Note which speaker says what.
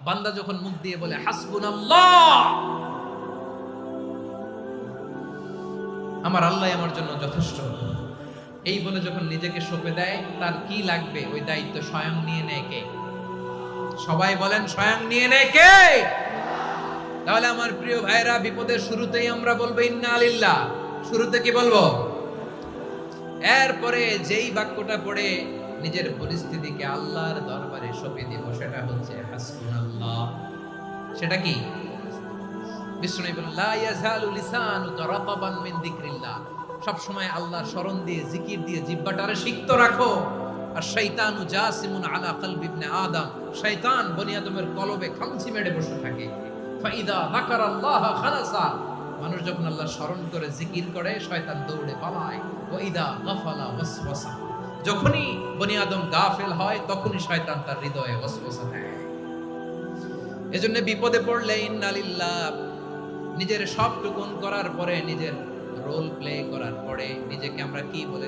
Speaker 1: বান্দা যখন মুখ দিয়ে বলে হাসবুনাল্লাহ, আমার আল্লাহ আমার জন্য যথেষ্ট, এই বলে যখন নিজেকে সঁপে দেয়, তার কি লাগবে ওই দায়িত্ব স্বয়ং নিয়ে নেয় কে? সবাই বলেন, স্বয়ং নিয়ে নেয় কে? তাহলে আমার প্রিয় ভাইরা, বিপদের শুরুতেই আমরা বলবো ইন্না লিল্লাহ। শুরুতে কি বলবো? এরপরে যেই বাক্যটা পড়ে নিজের পরিস্থিতিকে আল্লাহর দরবারে সঁপে দিব, সেটা হচ্ছে হাসবুনাল্লাহ। সেটা কি? বিষ্ণু বলেন লা ইয়াজালু লিসানুকা রাতাবান মিন যিকরিল্লাহ, সব সময় আল্লাহর স্মরণ দিয়ে, জিকির দিয়ে জিহ্বাটারে সিক্ত রাখো। আর শয়তানু জাসিমুন আলা কলবি ইবনে আদম, শয়তান বনি আদমের কলবে খামচি মেরে বসে থাকে। ফাইদা যাকারাল্লাহ খালাসা, মানুষ যখন আল্লাহর স্মরণ করে জিকির করে, শয়তান দৌড়ে পালায়। ওয়া ইদা গাফালা ওয়াসওয়াসা, যখনই বনি আদম গাফেল হয়, তখনই শয়তান তার হৃদয়ে ওয়াসওয়াসা দেয়। এজন্য বিপদে পড়লে ইন্না লিল্লাহ, নিজের সবটুকুন করার পরে, নিজের রোল প্লে করার পরে নিজেকে আমরা কি বলে